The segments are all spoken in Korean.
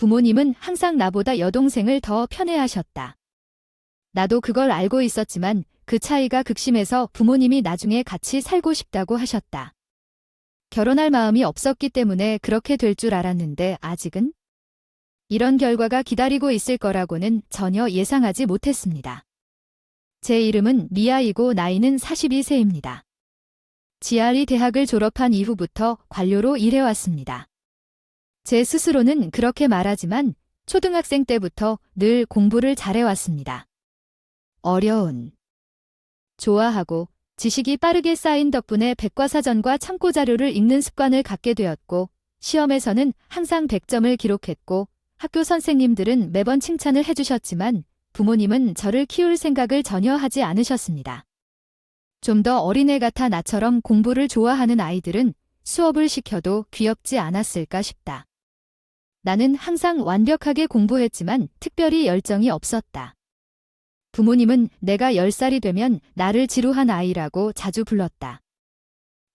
부모님은 항상 나보다 여동생을 더 편애하셨다. 나도 그걸 알고 있었지만 그 차이가 극심해서 부모님이 나중에 같이 살고 싶다고 하셨다. 결혼할 마음이 없었기 때문에 그렇게 될 줄 알았는데 아직은 이런 결과가 기다리고 있을 거라고는 전혀 예상하지 못했습니다. 제 이름은 미아이고 나이는 42세입니다. GRE 대학을 졸업한 이후부터 관료로 일해왔습니다. 제 스스로는 그렇게 말하지만 초등학생 때부터 늘 공부를 잘해왔습니다. 어려운, 좋아하고 지식이 빠르게 쌓인 덕분에 백과사전과 참고 자료를 읽는 습관을 갖게 되었고 시험에서는 항상 100점을 기록했고 학교 선생님들은 매번 칭찬을 해주셨지만 부모님은 저를 키울 생각을 전혀 하지 않으셨습니다. 좀 더 어린애 같아 나처럼 공부를 좋아하는 아이들은 수업을 시켜도 귀엽지 않았을까 싶다. 나는 항상 완벽하게 공부했지만 특별히 열정이 없었다. 부모님은 내가 10살이 되면 나를 지루한 아이라고 자주 불렀다.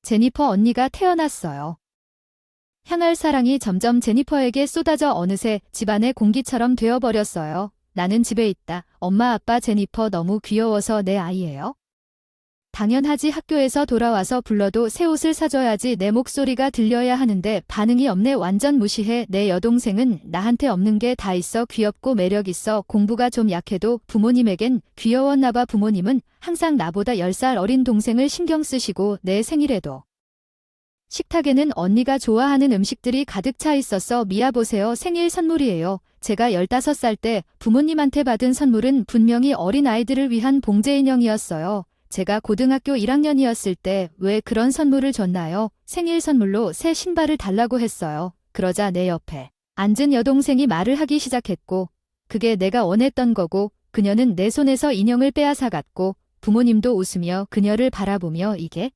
제니퍼 언니가 태어났어요. 향할 사랑이 점점 제니퍼에게 쏟아져 어느새 집안의 공기처럼 되어버렸어요. 나는 집에 있다. 엄마 아빠 제니퍼 너무 귀여워서 내 아이예요. 당연하지. 학교에서 돌아와서 불러도 새 옷을 사줘야지 내 목소리가 들려야 하는데 반응이 없네. 완전 무시해. 내 여동생은 나한테 없는 게 다 있어. 귀엽고 매력 있어. 공부가 좀 약해도 부모님에겐 귀여웠나 봐. 부모님은 항상 나보다 10살 어린 동생을 신경 쓰시고 내 생일에도 식탁에는 언니가 좋아하는 음식들이 가득 차 있었어. 미아 보세요. 생일 선물이에요. 제가 15살 때 부모님한테 받은 선물은 분명히 어린 아이들을 위한 봉제 인형이었어요. 제가 고등학교 1학년이었을 때 왜 그런 선물을 줬나요? 생일 선물로 새 신발을 달라고 했어요. 그러자 내 옆에 앉은 여동생이 말을 하기 시작했고 그게 내가 원했던 거고 그녀는 내 손에서 인형을 빼앗아갔고 부모님도 웃으며 그녀를 바라보며 이게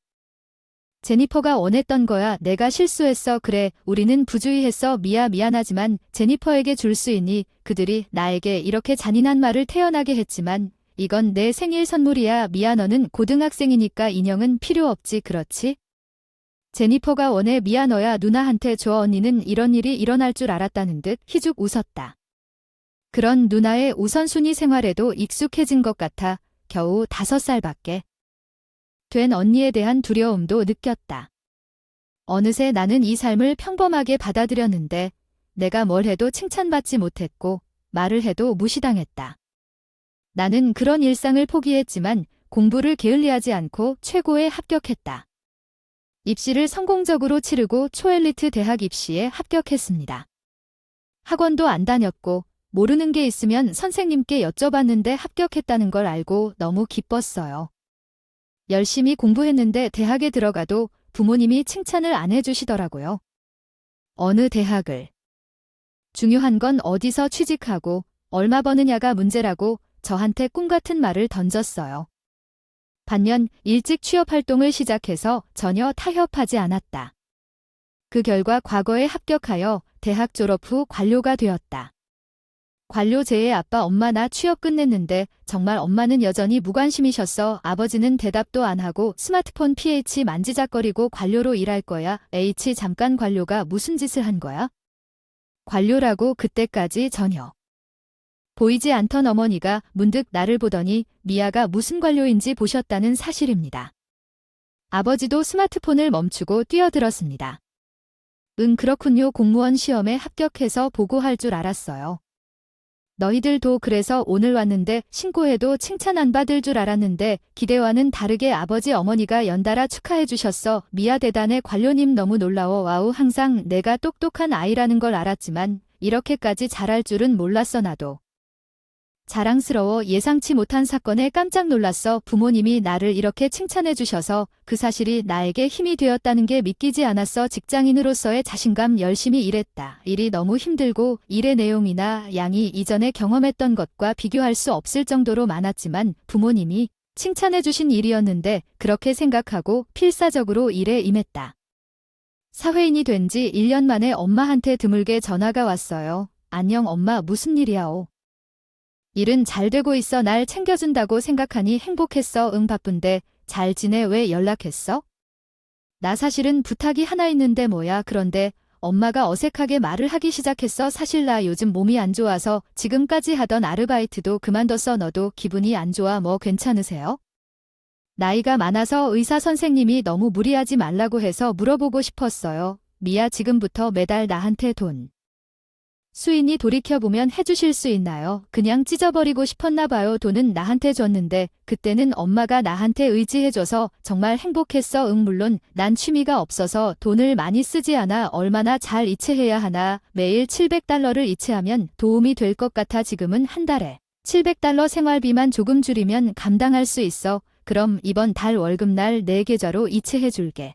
제니퍼가 원했던 거야. 내가 실수했어. 그래, 우리는 부주의했어. 미안하지만 제니퍼에게 줄 수 있니? 그들이 나에게 이렇게 잔인한 말을 태어나게 했지만 이건 내 생일 선물이야. 미아 너는 고등학생이니까 인형은 필요 없지. 그렇지? 제니퍼가 원해. 미아 너야 누나한테 줘. 언니는 이런 일이 일어날 줄 알았다는 듯 희죽 웃었다. 그런 누나의 우선순위 생활에도 익숙해진 것 같아 겨우 5살밖에 된 언니에 대한 두려움도 느꼈다. 어느새 나는 이 삶을 평범하게 받아들였는데 내가 뭘 해도 칭찬받지 못했고 말을 해도 무시당했다. 나는 그런 일상을 포기했지만 공부를 게을리하지 않고 최고에 합격했다. 입시를 성공적으로 치르고 초엘리트 대학 입시에 합격했습니다. 학원도 안 다녔고 모르는 게 있으면 선생님께 여쭤봤는데 합격했다는 걸 알고 너무 기뻤어요. 열심히 공부했는데 대학에 들어가도 부모님이 칭찬을 안 해주시더라고요. 어느 대학을. 중요한 건 어디서 취직하고 얼마 버느냐가 문제라고 저한테 꿈같은 말을 던졌어요. 반면 일찍 취업활동을 시작해서 전혀 타협하지 않았다. 그 결과 과거에 합격하여 대학 졸업 후 관료가 되었다. 관료제의 아빠 엄마 나 취업 끝냈는데 정말 엄마는 여전히 무관심이셨어. 아버지는 대답도 안 하고 스마트폰 PH 만지작거리고 관료로 일할 거야. H 잠깐 관료가 무슨 짓을 한 거야? 관료라고 그때까지 전혀 보이지 않던 어머니가 문득 나를 보더니 미아가 무슨 관료인지 보셨다는 사실입니다. 아버지도 스마트폰을 멈추고 뛰어들었습니다. 응 그렇군요. 공무원 시험에 합격해서 보고할 줄 알았어요. 너희들도 그래서 오늘 왔는데 신고해도 칭찬 안 받을 줄 알았는데 기대와는 다르게 아버지 어머니가 연달아 축하해 주셨어. 미아 대단해. 관료님 너무 놀라워. 와우 항상 내가 똑똑한 아이라는 걸 알았지만 이렇게까지 잘할 줄은 몰랐어. 나도 자랑스러워. 예상치 못한 사건에 깜짝 놀랐어. 부모님이 나를 이렇게 칭찬해 주셔서 그 사실이 나에게 힘이 되었다는 게 믿기지 않았어. 직장인으로서의 자신감. 열심히 일했다. 일이 너무 힘들고 일의 내용이나 양이 이전에 경험했던 것과 비교할 수 없을 정도로 많았지만 부모님이 칭찬해 주신 일이었는데 그렇게 생각하고 필사적으로 일에 임했다. 사회인이 된 지 1년 만에 엄마한테 드물게 전화가 왔어요. 안녕 엄마 무슨 일이야오. 일은 잘 되고 있어. 날 챙겨준다고 생각하니 행복했어. 응 바쁜데 잘 지내. 왜 연락했어? 나 사실은 부탁이 하나 있는데 뭐야. 그런데 엄마가 어색하게 말을 하기 시작했어. 사실 나 요즘 몸이 안 좋아서 지금까지 하던 아르바이트도 그만뒀어. 너도 기분이 안 좋아? 뭐 괜찮으세요? 나이가 많아서 의사 선생님이 너무 무리하지 말라고 해서 물어보고 싶었어요. 미아, 지금부터 매달 나한테 돈. 수인이 돌이켜보면 해주실 수 있나요? 그냥 찢어버리고 싶었나 봐요. 돈은 나한테 줬는데 그때는 엄마가 나한테 의지해줘서 정말 행복했어. 응, 물론 난 취미가 없어서 돈을 많이 쓰지 않아. 얼마나 잘 이체해야 하나. 매일 $700를 이체하면 도움이 될 것 같아. 지금은 한 달에 $700 생활비만 조금 줄이면 감당할 수 있어. 그럼 이번 달 월급날 내 계좌로 이체해줄게.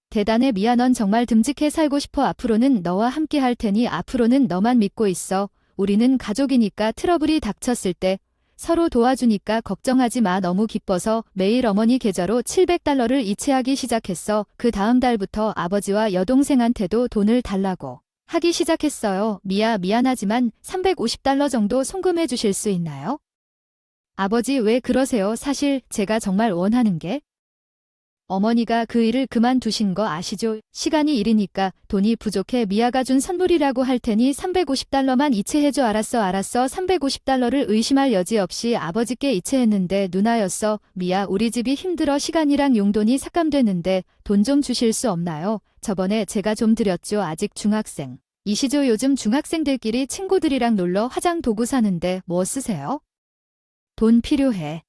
대단해 미아, 넌 정말 듬직해. 살고 싶어. 앞으로는 너와 함께 할 테니 앞으로는 너만 믿고 있어. 우리는 가족이니까 트러블이 닥쳤을 때 서로 도와주니까 걱정하지 마. 너무 기뻐서 매일 어머니 계좌로 $700를 이체하기 시작했어. 그 다음 달부터 아버지와 여동생한테도 돈을 달라고 하기 시작했어요. 미아, 미안하지만 $350 정도 송금해 주실 수 있나요? 아버지, 왜 그러세요? 사실 제가 정말 원하는 게 어머니가 그 일을 그만두신 거 아시죠? 시간이 이르니까 돈이 부족해. 미아가 준 선물이라고 할 테니 $350만 이체해줘. 알았어. $350를 의심할 여지 없이 아버지께 이체했는데 누나였어. 미아, 우리 집이 힘들어. 시간이랑 용돈이 삭감되는데 돈 좀 주실 수 없나요? 저번에 제가 좀 드렸죠. 아직 중학생 이시죠? 요즘 중학생들끼리 친구들이랑 놀러 화장 도구 사는데 뭐 쓰세요? 돈 필요해.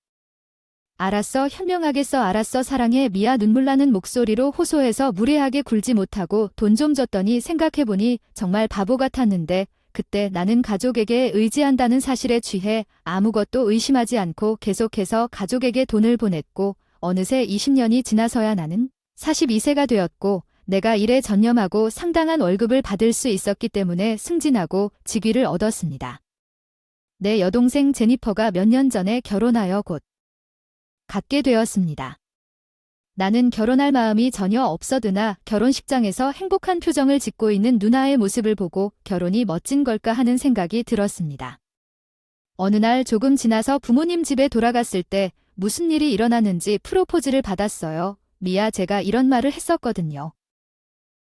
알았어, 현명하겠어. 알았어. 사랑해. 미아, 눈물 나는 목소리로 호소해서 무례하게 굴지 못하고 돈 좀 줬더니 생각해보니 정말 바보 같았는데 그때 나는 가족에게 의지한다는 사실에 취해 아무것도 의심하지 않고 계속해서 가족에게 돈을 보냈고 어느새 20년이 지나서야 나는 42세가 되었고 내가 일에 전념하고 상당한 월급을 받을 수 있었기 때문에 승진하고 직위를 얻었습니다. 내 여동생 제니퍼가 몇 년 전에 결혼하여 곧 갖게 되었습니다. 나는 결혼할 마음이 전혀 없어드나 결혼식장에서 행복한 표정을 짓고 있는 누나의 모습을 보고 결혼이 멋진 걸까 하는 생각이 들었습니다. 어느 날 조금 지나서 부모님 집에 돌아갔을 때 무슨 일이 일어났는지 프로포즈를 받았어요. 미아, 제가 이런 말을 했었거든요.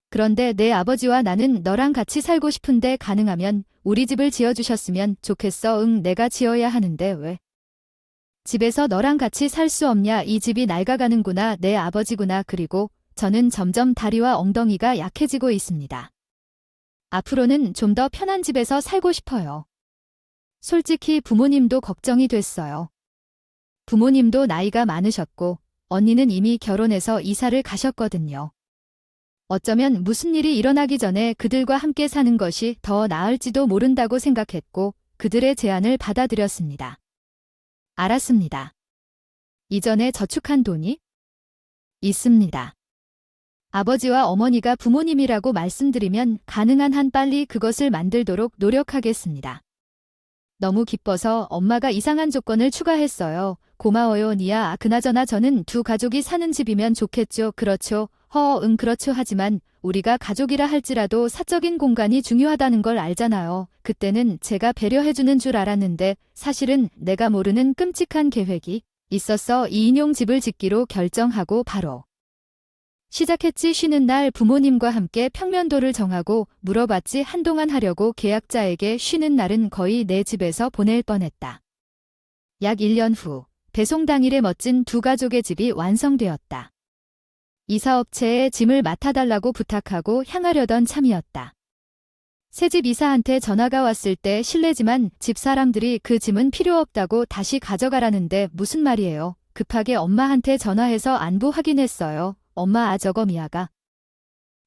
그런데 내 아버지와 나는 너랑 같이 살고 싶은데 가능하면 우리 집을 지어주셨으면 좋겠어. 응, 내가 지어야 하는데 왜? 집에서 너랑 같이 살 수 없냐? 이 집이 낡아가는구나. 내 아버지구나. 그리고 저는 점점 다리와 엉덩이가 약해지고 있습니다. 앞으로는 좀 더 편한 집에서 살고 싶어요. 솔직히 부모님도 걱정이 됐어요. 부모님도 나이가 많으셨고 언니는 이미 결혼해서 이사를 가셨거든요. 어쩌면 무슨 일이 일어나기 전에 그들과 함께 사는 것이 더 나을지도 모른다고 생각했고 그들의 제안을 받아들였습니다. 알았습니다. 이전에 저축한 돈이 있습니다. 아버지와 어머니가 부모님이라고 말씀드리면 가능한 한 빨리 그것을 만들도록 노력하겠습니다. 너무 기뻐서 엄마가 이상한 조건을 추가했어요. 고마워요, 니아. 그나저나 저는 두 가족이 사는 집이면 좋겠죠. 그렇죠. 응, 그렇죠. 하지만 우리가 가족이라 할지라도 사적인 공간이 중요하다는 걸 알잖아요. 그때는 제가 배려해주는 줄 알았는데 사실은 내가 모르는 끔찍한 계획이 있었어. 2인용 집을 짓기로 결정하고 바로 시작했지. 쉬는 날 부모님과 함께 평면도를 정하고 물어봤지. 한동안 하려고 계약자에게 쉬는 날은 거의 내 집에서 보낼 뻔했다. 약 1년 후 배송 당일에 멋진 두 가족의 집이 완성되었다. 이사업체에 짐을 맡아달라고 부탁하고 향하려던 참이었다. 새집 이사한테 전화가 왔을 때 실례지만 집사람들이 그 짐은 필요 없다고 다시 가져가라는데 무슨 말이에요? 급하게 엄마한테 전화해서 안부 확인했어요. 엄마, 저거 미아가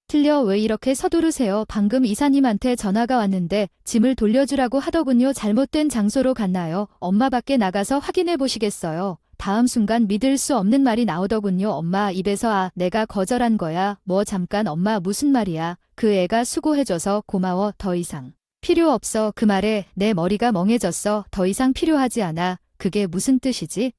틀려. 왜 이렇게 서두르세요? 방금 이사님한테 전화가 왔는데 짐을 돌려주라고 하더군요. 잘못된 장소로 갔나요? 엄마 밖에 나가서 확인해 보시겠어요? 다음 순간 믿을 수 없는 말이 나오더군요. 엄마 입에서 내가 거절한 거야. 뭐 잠깐 엄마 무슨 말이야. 그 애가 수고해줘서 고마워. 더 이상 필요 없어. 그 말에 내 머리가 멍해졌어. 더 이상 필요하지 않아. 그게 무슨 뜻이지?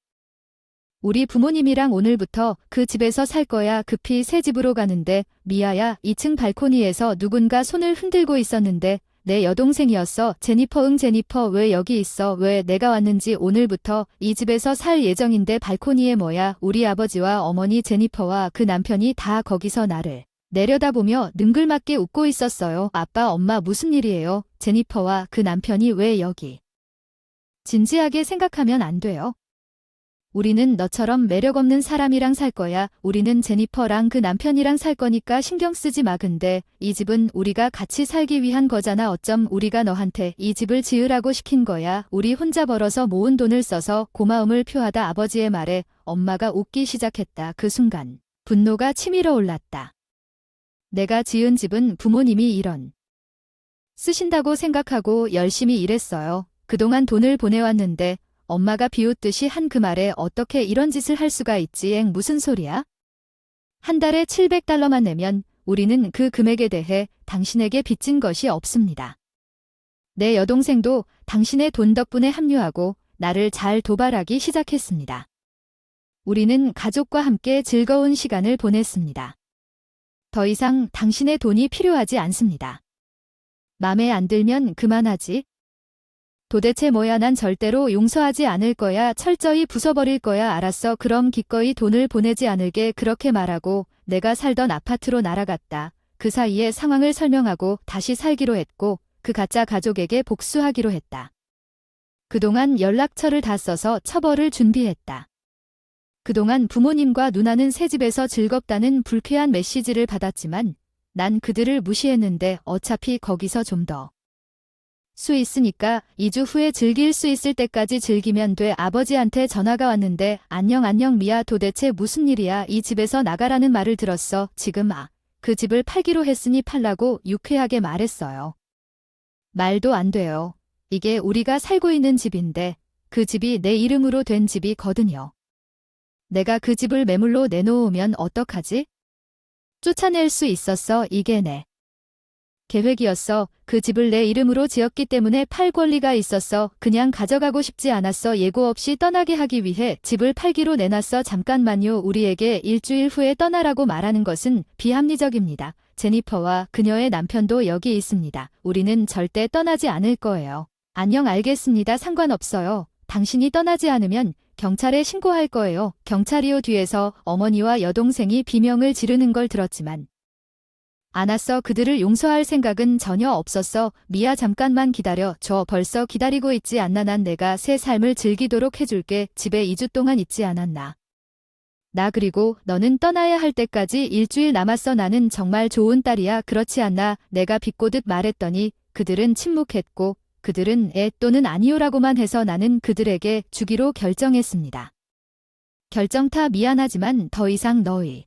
우리 부모님이랑 오늘부터 그 집에서 살 거야. 급히 새 집으로 가는데 미아야, 2층 발코니에서 누군가 손을 흔들고 있었는데 내 여동생이었어. 제니퍼. 응, 제니퍼 왜 여기 있어? 왜 내가 왔는지. 오늘부터 이 집에서 살 예정인데 발코니에 뭐야? 우리 아버지와 어머니 제니퍼와 그 남편이 다 거기서 나를 내려다보며 능글맞게 웃고 있었어요. 아빠, 엄마 무슨 일이에요? 제니퍼와 그 남편이 왜 여기? 진지하게 생각하면 안 돼요. 우리는 너처럼 매력 없는 사람이랑 살 거야. 우리는 제니퍼랑 그 남편이랑 살 거니까 신경 쓰지 마. 근데 이 집은 우리가 같이 살기 위한 거잖아. 어쩜 우리가 너한테 이 집을 지으라고 시킨 거야. 우리 혼자 벌어서 모은 돈을 써서 고마움을 표하다 아버지의 말에 엄마가 웃기 시작했다. 그 순간 분노가 치밀어 올랐다. 내가 지은 집은 부모님이 이런 쓰신다고 생각하고 열심히 일했어요. 그동안 돈을 보내왔는데 엄마가 비웃듯이 한 그 말에 어떻게 이런 짓을 할 수가 있지? 엥, 무슨 소리야? 한 달에 $700만 내면 우리는 그 금액에 대해 당신에게 빚진 것이 없습니다. 내 여동생도 당신의 돈 덕분에 합류하고 나를 잘 도발하기 시작했습니다. 우리는 가족과 함께 즐거운 시간을 보냈습니다. 더 이상 당신의 돈이 필요하지 않습니다. 맘에 안 들면 그만하지. 도대체 뭐야? 난 절대로 용서하지 않을 거야. 철저히 부숴버릴 거야. 알았어. 그럼 기꺼이 돈을 보내지 않을게. 그렇게 말하고 내가 살던 아파트로 날아갔다. 그 사이에 상황을 설명하고 다시 살기로 했고 그 가짜 가족에게 복수하기로 했다. 그동안 연락처를 다 써서 처벌을 준비했다. 그동안 부모님과 누나는 새 집에서 즐겁다는 불쾌한 메시지를 받았지만 난 그들을 무시했는데 어차피 거기서 좀 더 수 있으니까 2주 후에 즐길 수 있을 때까지 즐기면 돼. 아버지한테 전화가 왔는데 안녕 미아, 도대체 무슨 일이야? 이 집에서 나가라는 말을 들었어. 지금 그 집을 팔기로 했으니 팔라고 유쾌하게 말했어요. 말도 안 돼요. 이게 우리가 살고 있는 집인데 그 집이 내 이름으로 된 집이거든요. 내가 그 집을 매물로 내놓으면 어떡하지? 쫓아낼 수 있었어. 이게 내 계획이었어. 그 집을 내 이름으로 지었기 때문에 팔 권리가 있었어. 그냥 가져가고 싶지 않았어. 예고 없이 떠나게 하기 위해 집을 팔기로 내놨어. 잠깐만요. 우리에게 일주일 후에 떠나라고 말하는 것은 비합리적입니다. 제니퍼와 그녀의 남편도 여기 있습니다. 우리는 절대 떠나지 않을 거예요. 안녕, 알겠습니다. 상관없어요. 당신이 떠나지 않으면 경찰에 신고할 거예요. 경찰이요. 뒤에서 어머니와 여동생이 비명을 지르는 걸 들었지만 안 왔어. 그들을 용서할 생각은 전혀 없었어. 미아, 잠깐만 기다려. 저 벌써 기다리고 있지 않나? 난 내가 새 삶을 즐기도록 해줄게. 집에 2주 동안 있지 않았나? 나 그리고 너는 떠나야 할 때까지 일주일 남았어. 나는 정말 좋은 딸이야. 그렇지 않나? 내가 비꼬듯 말했더니 그들은 침묵했고 그들은 또는 아니요라고만 해서 나는 그들에게 주기로 결정했습니다. 결정타 미안하지만 더 이상 너희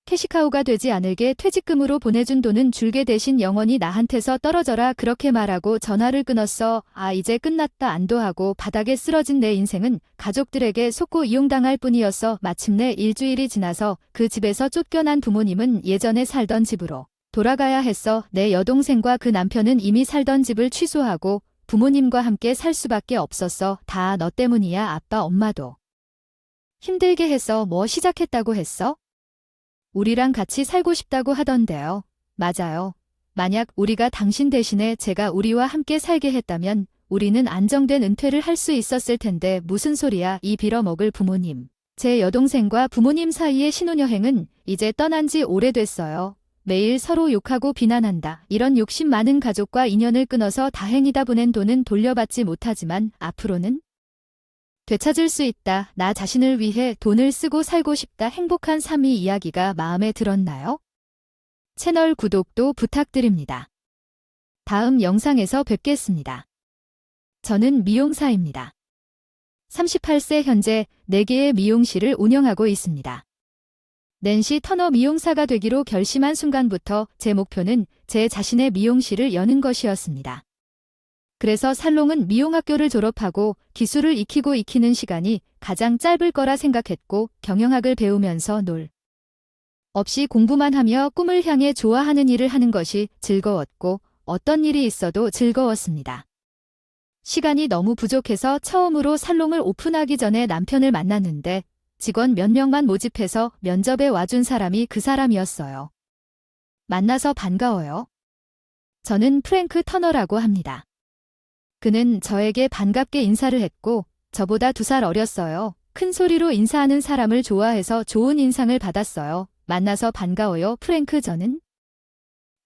캐시카우가 되지 않을게. 퇴직금으로 보내준 돈은 줄게. 대신 영원히 나한테서 떨어져라. 그렇게 말하고 전화를 끊었어. 이제 끝났다. 안도하고 바닥에 쓰러진 내 인생은 가족들에게 속고 이용당할 뿐이었어. 마침내 일주일이 지나서 그 집에서 쫓겨난 부모님은 예전에 살던 집으로 돌아가야 했어. 내 여동생과 그 남편은 이미 살던 집을 취소하고 부모님과 함께 살 수밖에 없었어. 다 너 때문이야. 아빠, 엄마도 힘들게 해서 뭐 시작했다고 했어? 우리랑 같이 살고 싶다고 하던데요. 맞아요. 만약 우리가 당신 대신에 제가 우리와 함께 살게 했다면 우리는 안정된 은퇴를 할 수 있었을 텐데 무슨 소리야. 이 빌어먹을 부모님. 제 여동생과 부모님 사이의 신혼여행은 이제 떠난 지 오래됐어요. 매일 서로 욕하고 비난한다. 이런 욕심 많은 가족과 인연을 끊어서 다행이다. 보낸 돈은 돌려받지 못하지만 앞으로는 되찾을 수 있다. 나 자신을 위해 돈을 쓰고 살고 싶다. 행복한 삶. 이 이야기가 마음에 들었나요? 채널 구독도 부탁드립니다. 다음 영상에서 뵙겠습니다. 저는 미용사입니다. 38세, 현재 4개의 미용실을 운영하고 있습니다. 낸시 터너 미용사가 되기로 결심한 순간부터 제 목표는 제 자신의 미용실을 여는 것이었습니다. 그래서 살롱은 미용학교를 졸업하고 기술을 익히는 시간이 가장 짧을 거라 생각했고 경영학을 배우면서 놀 없이 공부만 하며 꿈을 향해 좋아하는 일을 하는 것이 즐거웠고 어떤 일이 있어도 즐거웠습니다. 시간이 너무 부족해서 처음으로 살롱을 오픈하기 전에 남편을 만났는데 직원 몇 명만 모집해서 면접에 와준 사람이 그 사람이었어요. 만나서 반가워요. 저는 프랭크 터너라고 합니다. 그는 저에게 반갑게 인사를 했고 저보다 2살 어렸어요. 큰 소리로 인사하는 사람을 좋아해서 좋은 인상을 받았어요. 만나서 반가워요. 프랭크, 저는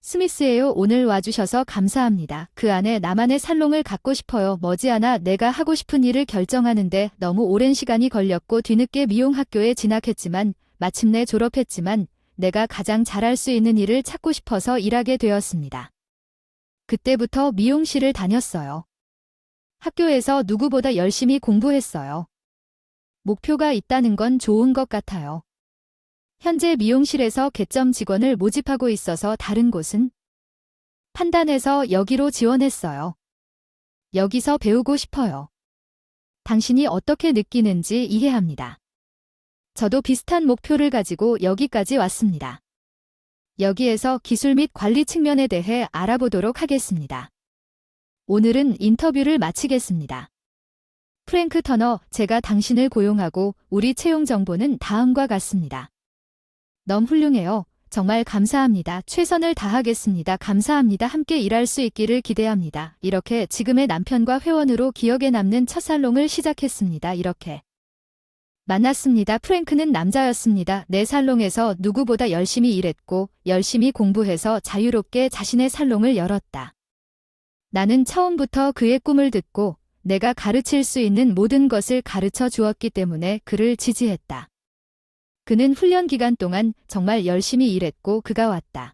스미스예요. 오늘 와주셔서 감사합니다. 그 안에 나만의 살롱을 갖고 싶어요. 머지않아 내가 하고 싶은 일을 결정하는데 너무 오랜 시간이 걸렸고 뒤늦게 미용학교에 진학했지만 마침내 졸업했지만 내가 가장 잘할 수 있는 일을 찾고 싶어서 일하게 되었습니다. 그때부터 미용실을 다녔어요. 학교에서 누구보다 열심히 공부했어요. 목표가 있다는 건 좋은 것 같아요. 현재 미용실에서 개점 직원을 모집하고 있어서 다른 곳은 판단해서 여기로 지원했어요. 여기서 배우고 싶어요. 당신이 어떻게 느끼는지 이해합니다. 저도 비슷한 목표를 가지고 여기까지 왔습니다. 여기에서 기술 및 관리 측면에 대해 알아보도록 하겠습니다. 오늘은 인터뷰를 마치겠습니다. 프랭크 터너, 제가 당신을 고용하고 우리 채용 정보는 다음과 같습니다. 너무 훌륭해요. 정말 감사합니다. 최선을 다하겠습니다. 감사합니다. 함께 일할 수 있기를 기대합니다. 이렇게 지금의 남편과 회원으로 기억에 남는 첫 살롱을 시작했습니다. 이렇게 만났습니다. 프랭크는 남자였습니다. 내 살롱에서 누구보다 열심히 일했고 열심히 공부해서 자유롭게 자신의 살롱을 열었다. 나는 처음부터 그의 꿈을 듣고 내가 가르칠 수 있는 모든 것을 가르쳐 주었기 때문에 그를 지지했다. 그는 훈련 기간 동안 정말 열심히 일했고 그가 왔다.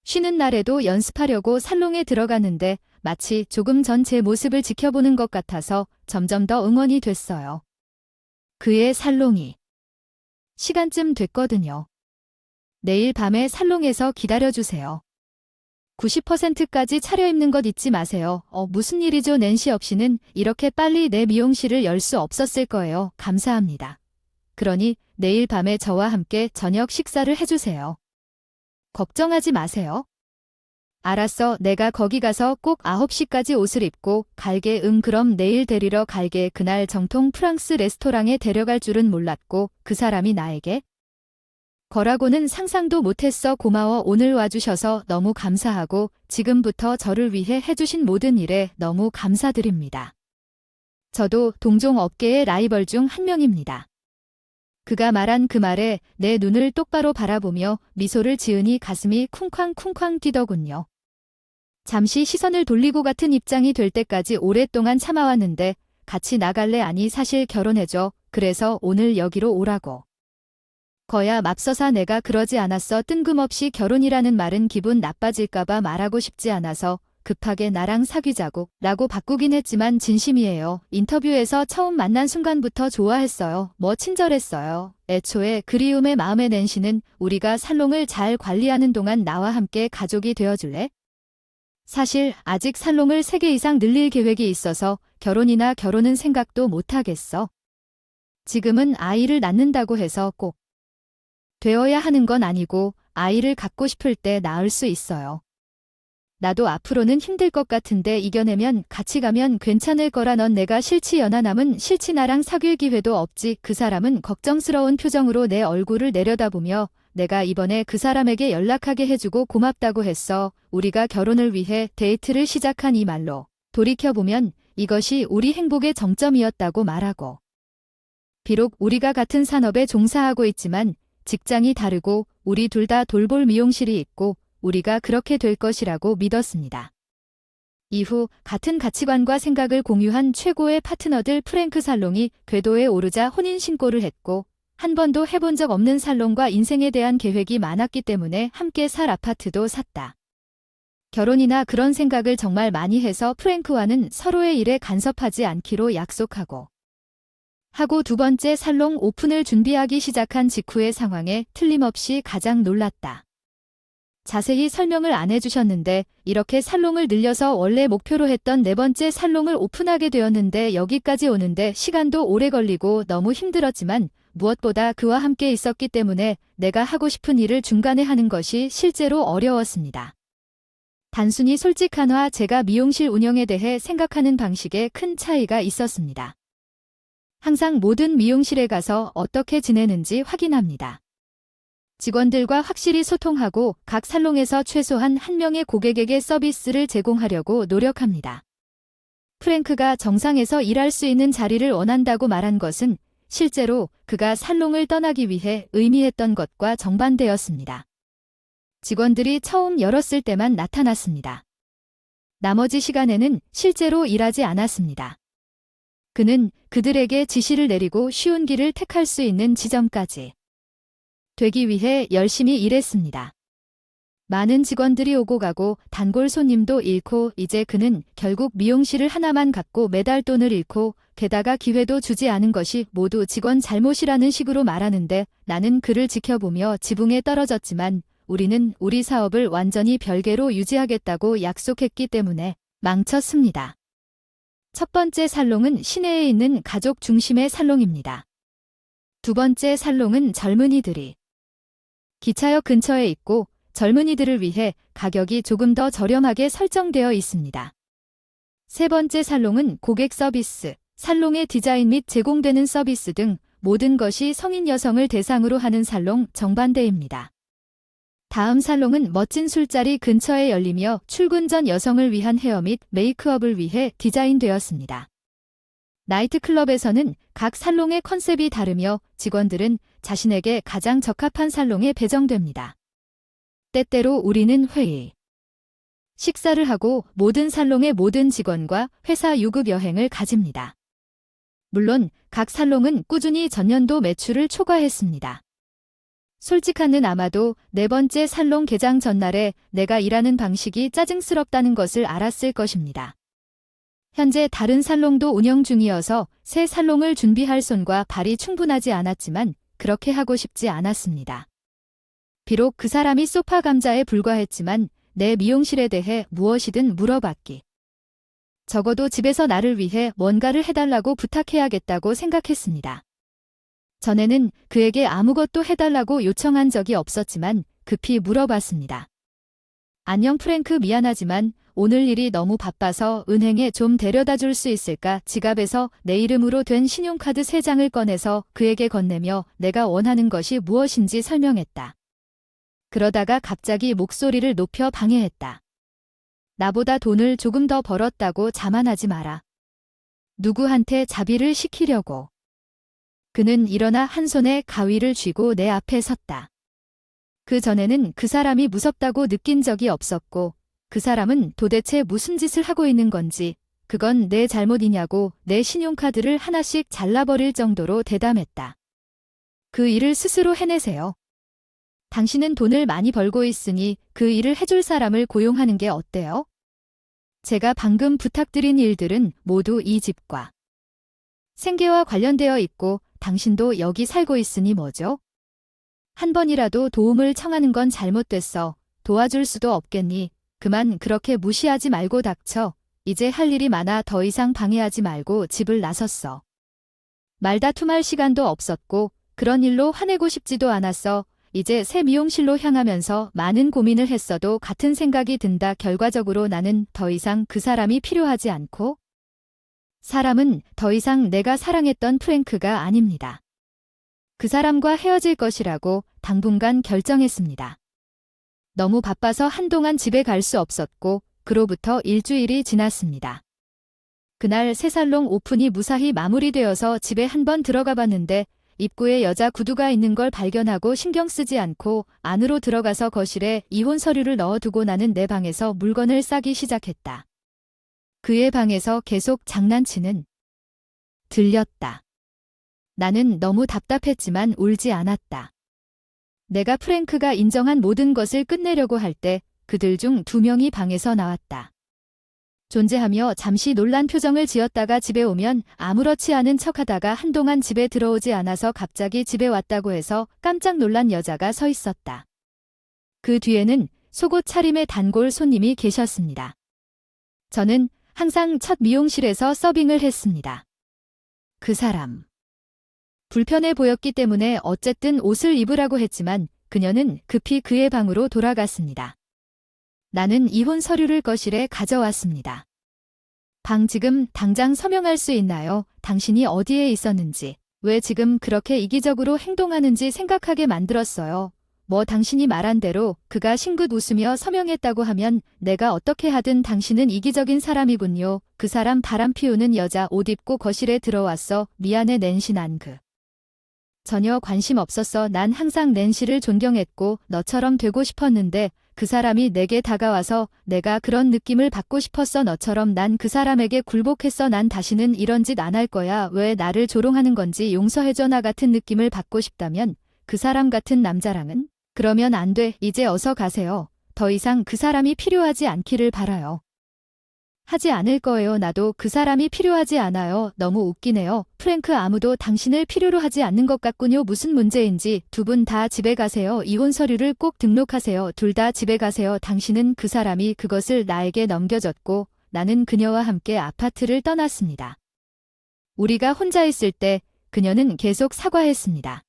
쉬는 날에도 연습하려고 살롱에 들어갔는데 마치 조금 전 제 모습을 지켜보는 것 같아서 점점 더 응원이 됐어요. 그의 살롱이 시간쯤 됐거든요. 내일 밤에 살롱에서 기다려주세요. 90%까지 차려입는 것 잊지 마세요. 무슨 일이죠? 낸시 없이는 이렇게 빨리 내 미용실을 열 수 없었을 거예요. 감사합니다. 그러니 내일 밤에 저와 함께 저녁 식사를 해주세요. 걱정하지 마세요. 알았어. 내가 거기 가서 꼭 9시까지 옷을 입고 갈게. 그럼 내일 데리러 갈게. 그날 정통 프랑스 레스토랑에 데려갈 줄은 몰랐고 그 사람이 나에게 거라고는 상상도 못했어. 고마워. 오늘 와주셔서 너무 감사하고 지금부터 저를 위해 해주신 모든 일에 너무 감사드립니다. 저도 동종 업계의 라이벌 중 한 명입니다. 그가 말한 그 말에 내 눈을 똑바로 바라보며 미소를 지으니 가슴이 쿵쾅쿵쾅 뛰더군요. 잠시 시선을 돌리고 같은 입장이 될 때까지 오랫동안 참아왔는데 같이 나갈래? 아니 사실 결혼해줘. 그래서 오늘 여기로 오라고. 거야 맙서사 내가 그러지 않았어. 뜬금없이 결혼이라는 말은 기분 나빠질까봐 말하고 싶지 않아서 급하게 나랑 사귀자고 라고 바꾸긴 했지만 진심이에요. 인터뷰에서 처음 만난 순간부터 좋아했어요. 친절했어요. 애초에 그리움의 마음에 낸시는 우리가 살롱을 잘 관리하는 동안 나와 함께 가족이 되어줄래? 사실 아직 살롱을 3개 이상 늘릴 계획이 있어서 결혼은 생각도 못하겠어. 지금은 아이를 낳는다고 해서 꼭 되어야 하는 건 아니고 아이를 갖고 싶을 때 낳을 수 있어요. 나도 앞으로는 힘들 것 같은데 이겨내면 같이 가면 괜찮을 거라. 넌 내가 싫지? 연하남은 싫지? 나랑 사귈 기회도 없지. 그 사람은 걱정스러운 표정으로 내 얼굴을 내려다보며 내가 이번에 그 사람에게 연락하게 해주고 고맙다고 했어. 우리가 결혼을 위해 데이트를 시작한 이 말로 돌이켜보면 이것이 우리 행복의 정점이었다고 말하고. 비록 우리가 같은 산업에 종사하고 있지만 직장이 다르고 우리 둘 다 돌볼 미용실이 있고 우리가 그렇게 될 것이라고 믿었습니다. 이후 같은 가치관과 생각을 공유한 최고의 파트너들 프랭크 살롱이 궤도에 오르자 혼인신고를 했고 한 번도 해본 적 없는 살롱과 인생에 대한 계획이 많았기 때문에 함께 살 아파트도 샀다. 결혼이나 그런 생각을 정말 많이 해서 프랭크와는 서로의 일에 간섭하지 않기로 약속하고 하고 두 번째 살롱 오픈을 준비하기 시작한 직후의 상황에 틀림없이 가장 놀랐다. 자세히 설명을 안 해주셨는데 이렇게 살롱을 늘려서 원래 목표로 했던 4번째 살롱을 오픈하게 되었는데 여기까지 오는데 시간도 오래 걸리고 너무 힘들었지만 무엇보다 그와 함께 있었기 때문에 내가 하고 싶은 일을 중간에 하는 것이 실제로 어려웠습니다. 단순히 솔직한화 제가 미용실 운영에 대해 생각하는 방식에 큰 차이가 있었습니다. 항상 모든 미용실에 가서 어떻게 지내는지 확인합니다. 직원들과 확실히 소통하고 각 살롱에서 최소한 1명의 고객에게 서비스를 제공하려고 노력합니다. 프랭크가 정상에서 일할 수 있는 자리를 원한다고 말한 것은 실제로 그가 살롱을 떠나기 위해 의미했던 것과 정반대였습니다. 직원들이 처음 열었을 때만 나타났습니다. 나머지 시간에는 실제로 일하지 않았습니다. 그는 그들에게 지시를 내리고 쉬운 길을 택할 수 있는 지점까지 되기 위해 열심히 일했습니다. 많은 직원들이 오고 가고 단골 손님도 잃고 이제 그는 결국 미용실을 하나만 갖고 매달 돈을 잃고 게다가 기회도 주지 않은 것이 모두 직원 잘못이라는 식으로 말하는데 나는 그를 지켜보며 지붕에 떨어졌지만 우리는 우리 사업을 완전히 별개로 유지하겠다고 약속했기 때문에 망쳤습니다. 첫 번째 살롱은 시내에 있는 가족 중심의 살롱입니다. 두 번째 살롱은 젊은이들이 기차역 근처에 있고 젊은이들을 위해 가격이 조금 더 저렴하게 설정되어 있습니다. 세 번째 살롱은 고객 서비스, 살롱의 디자인 및 제공되는 서비스 등 모든 것이 성인 여성을 대상으로 하는 살롱 정반대입니다. 다음 살롱은 멋진 술자리 근처에 열리며 출근 전 여성을 위한 헤어 및 메이크업을 위해 디자인되었습니다. 나이트클럽에서는 각 살롱의 컨셉이 다르며 직원들은 자신에게 가장 적합한 살롱에 배정됩니다. 때때로 우리는 회의, 식사를 하고 모든 살롱의 모든 직원과 회사 유급 여행을 가집니다. 물론 각 살롱은 꾸준히 전년도 매출을 초과했습니다. 솔직한는 아마도 네 번째 살롱 개장 전날에 내가 일하는 방식이 짜증스럽다는 것을 알았을 것입니다. 현재 다른 살롱도 운영 중이어서 새 살롱을 준비할 손과 발이 충분하지 않았지만 그렇게 하고 싶지 않았습니다. 비록 그 사람이 소파 감자에 불과했지만 내 미용실에 대해 무엇이든 물어봤기. 적어도 집에서 나를 위해 뭔가를 해달라고 부탁해야겠다고 생각했습니다. 전에는 그에게 아무것도 해달라고 요청한 적이 없었지만 급히 물어봤습니다. 안녕 프랭크, 미안하지만 오늘 일이 너무 바빠서 은행에 좀 데려다 줄 수 있을까? 지갑에서 내 이름으로 된 신용카드 3장을 꺼내서 그에게 건네며 내가 원하는 것이 무엇인지 설명했다. 그러다가 갑자기 목소리를 높여 방해했다. 나보다 돈을 조금 더 벌었다고 자만하지 마라. 누구한테 자비를 시키려고. 그는 일어나 한 손에 가위를 쥐고 내 앞에 섰다. 그 전에는 그 사람이 무섭다고 느낀 적이 없었고 그 사람은 도대체 무슨 짓을 하고 있는 건지 그건 내 잘못이냐고 내 신용카드를 하나씩 잘라버릴 정도로 대담했다. 그 일을 스스로 해내세요. 당신은 돈을 많이 벌고 있으니 그 일을 해줄 사람을 고용하는 게 어때요? 제가 방금 부탁드린 일들은 모두 이 집과 생계와 관련되어 있고 당신도 여기 살고 있으니 뭐죠? 한 번이라도 도움을 청하는 건 잘못됐어. 도와줄 수도 없겠니? 그만 그렇게 무시하지 말고 닥쳐. 이제 할 일이 많아 더 이상 방해하지 말고 집을 나섰어. 말다툼할 시간도 없었고 그런 일로 화내고 싶지도 않았어. 이제 새 미용실로 향하면서 많은 고민을 했어도 같은 생각이 든다. 결과적으로 나는 더 이상 그 사람이 필요하지 않고 사람은 더 이상 내가 사랑했던 프랭크가 아닙니다. 그 사람과 헤어질 것이라고 당분간 결정했습니다. 너무 바빠서 한동안 집에 갈 수 없었고 그로부터 일주일이 지났습니다. 그날 새 살롱 오픈이 무사히 마무리되어서 집에 한번 들어가 봤는데 입구에 여자 구두가 있는 걸 발견하고 신경 쓰지 않고 안으로 들어가서 거실에 이혼 서류를 넣어두고 나는 내 방에서 물건을 싸기 시작했다. 그의 방에서 계속 장난치는 들렸다. 나는 너무 답답했지만 울지 않았다. 내가 프랭크가 인정한 모든 것을 끝내려고 할 때 그들 중 2명이 방에서 나왔다. 존재하며 잠시 놀란 표정을 지었다가 집에 오면 아무렇지 않은 척하다가 한동안 집에 들어오지 않아서 갑자기 집에 왔다고 해서 깜짝 놀란 여자가 서 있었다. 그 뒤에는 속옷 차림의 단골 손님이 계셨습니다. 저는 항상 첫 미용실에서 서빙을 했습니다. 그 사람. 불편해 보였기 때문에 어쨌든 옷을 입으라고 했지만 그녀는 급히 그의 방으로 돌아갔습니다. 나는 이혼 서류를 거실에 가져왔습니다. 방 지금 당장 서명할 수 있나요? 당신이 어디에 있었는지, 왜 지금 그렇게 이기적으로 행동하는지 생각하게 만들었어요. 뭐 당신이 말한 대로 그가 싱긋 웃으며 서명했다고 하면 내가 어떻게 하든 당신은 이기적인 사람이군요. 그 사람 바람 피우는 여자 옷 입고 거실에 들어왔어. 미안해 낸시 난 그 전혀 관심 없었어. 난 항상 낸시를 존경했고 너처럼 되고 싶었는데 그 사람이 내게 다가와서 내가 그런 느낌을 받고 싶었어. 너처럼 난 그 사람에게 굴복했어. 난 다시는 이런 짓 안 할 거야. 왜 나를 조롱하는 건지 용서해줘. 나 같은 느낌을 받고 싶다면 그 사람 같은 남자랑은 그러면 안 돼. 이제 어서 가세요. 더 이상 그 사람이 필요하지 않기를 바라요. 하지 않을 거예요. 나도 그 사람이 필요하지 않아요. 너무 웃기네요. 프랭크, 아무도 당신을 필요로 하지 않는 것 같군요. 무슨 문제인지 두 분 다 집에 가세요. 이혼 서류를 꼭 등록하세요. 둘 다 집에 가세요. 당신은 그 사람이 그것을 나에게 넘겨줬고 나는 그녀와 함께 아파트를 떠났습니다. 우리가 혼자 있을 때 그녀는 계속 사과했습니다.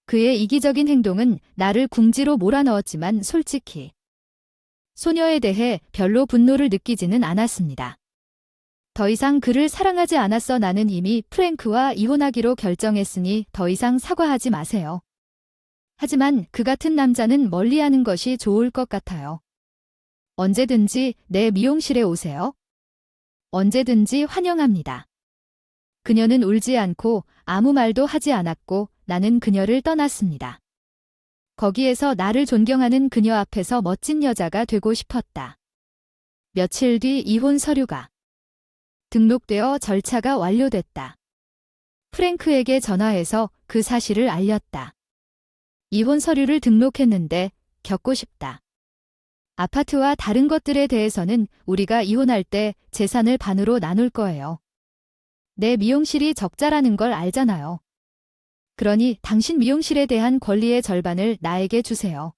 그의 이기적인 행동은 나를 궁지로 몰아넣었지만 솔직히 소녀에 대해 별로 분노를 느끼지는 않았습니다. 더 이상 그를 사랑하지 않았어. 나는 이미 프랭크와 이혼하기로 결정했으니 더 이상 사과하지 마세요. 하지만 그 같은 남자는 멀리하는 것이 좋을 것 같아요. 언제든지 내 미용실에 오세요. 언제든지 환영합니다. 그녀는 울지 않고 아무 말도 하지 않았고 나는 그녀를 떠났습니다. 거기에서 나를 존경하는 그녀 앞에서 멋진 여자가 되고 싶었다. 며칠 뒤 이혼 서류가 등록되어 절차가 완료됐다. 프랭크에게 전화해서 그 사실을 알렸다. 이혼 서류를 등록했는데 겪고 싶다. 아파트와 다른 것들에 대해서는 우리가 이혼할 때 재산을 반으로 나눌 거예요. 내 미용실이 적자라는 걸 알잖아요. 그러니 당신 미용실에 대한 권리의 절반을 나에게 주세요.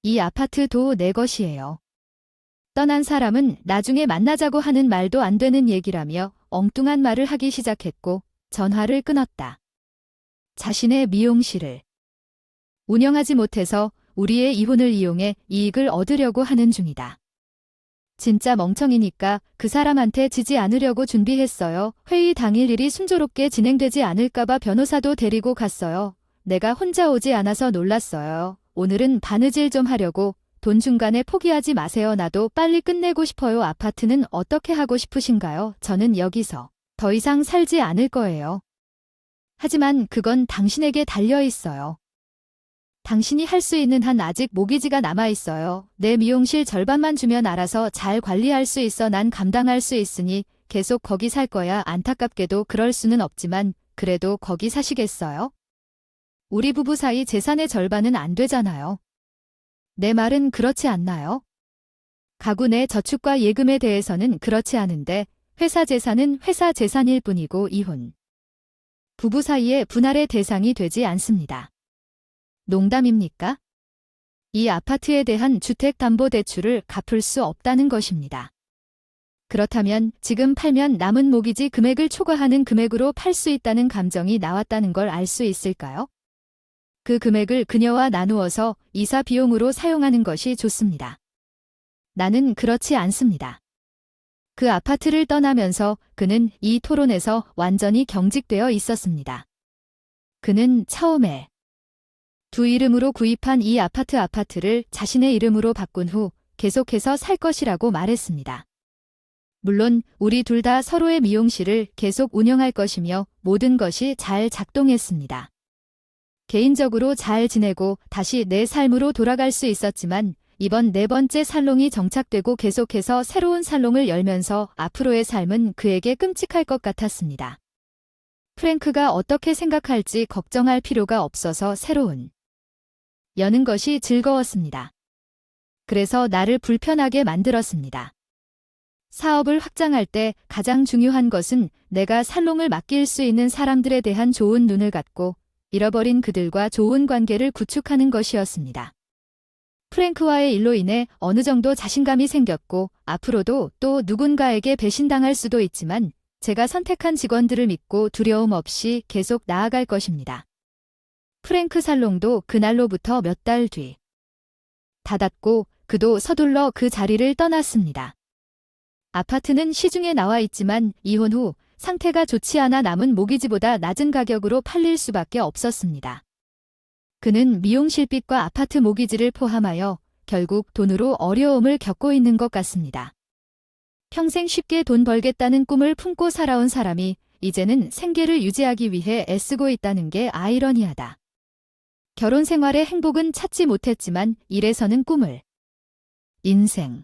이 아파트도 내 것이에요. 떠난 사람은 나중에 만나자고 하는 말도 안 되는 얘기라며 엉뚱한 말을 하기 시작했고 전화를 끊었다. 자신의 미용실을 운영하지 못해서 우리의 이혼을 이용해 이익을 얻으려고 하는 중이다. 진짜 멍청이니까 그 사람한테 지지 않으려고 준비했어요. 회의 당일 일이 순조롭게 진행되지 않을까봐 변호사도 데리고 갔어요. 내가 혼자 오지 않아서 놀랐어요. 오늘은 바느질 좀 하려고. 돈 중간에 포기하지 마세요. 나도 빨리 끝내고 싶어요. 아파트는 어떻게 하고 싶으신가요? 저는 여기서 더 이상 살지 않을 거예요. 하지만 그건 당신에게 달려 있어요. 당신이 할 수 있는 한 아직 모기지가 남아있어요. 내 미용실 절반만 주면 알아서 잘 관리할 수 있어. 난 감당할 수 있으니 계속 거기 살 거야. 안타깝게도 그럴 수는 없지만 그래도 거기 사시겠어요? 우리 부부 사이 재산의 절반은 안 되잖아요. 내 말은 그렇지 않나요? 가구 내 저축과 예금에 대해서는 그렇지 않은데 회사 재산은 회사 재산일 뿐이고 이혼 부부 사이의 분할의 대상이 되지 않습니다. 농담입니까? 이 아파트에 대한 주택담보대출을 갚을 수 없다는 것입니다. 그렇다면 지금 팔면 남은 모기지 금액을 초과하는 금액으로 팔 수 있다는 감정이 나왔다는 걸 알 수 있을까요? 그 금액을 그녀와 나누어서 이사 비용으로 사용하는 것이 좋습니다. 나는 그렇지 않습니다. 그 아파트를 떠나면서 그는 이 토론에서 완전히 경직되어 있었습니다. 그는 처음에 두 이름으로 구입한 이 아파트를 자신의 이름으로 바꾼 후 계속해서 살 것이라고 말했습니다. 물론 우리 둘 다 서로의 미용실을 계속 운영할 것이며 모든 것이 잘 작동했습니다. 개인적으로 잘 지내고 다시 내 삶으로 돌아갈 수 있었지만 이번 네 번째 살롱이 정착되고 계속해서 새로운 살롱을 열면서 앞으로의 삶은 그에게 끔찍할 것 같았습니다. 프랭크가 어떻게 생각할지 걱정할 필요가 없어서 새로운 여는 것이 즐거웠습니다. 그래서 나를 불편하게 만들었습니다. 사업을 확장할 때 가장 중요한 것은 내가 살롱을 맡길 수 있는 사람들에 대한 좋은 눈을 갖고 잃어버린 그들과 좋은 관계를 구축하는 것이었습니다. 프랭크와의 일로 인해 어느 정도 자신감이 생겼고 앞으로도 또 누군가에게 배신당할 수도 있지만 제가 선택한 직원들을 믿고 두려움 없이 계속 나아갈 것입니다. 프랭크 살롱도 그날로부터 몇 달 뒤 닫았고 그도 서둘러 그 자리를 떠났습니다. 아파트는 시중에 나와 있지만 이혼 후 상태가 좋지 않아 남은 모기지보다 낮은 가격으로 팔릴 수밖에 없었습니다. 그는 미용실빚과 아파트 모기지를 포함하여 결국 돈으로 어려움을 겪고 있는 것 같습니다. 평생 쉽게 돈 벌겠다는 꿈을 품고 살아온 사람이 이제는 생계를 유지하기 위해 애쓰고 있다는 게 아이러니하다. 결혼 생활의 행복은 찾지 못했지만 일에서는 꿈을. 인생.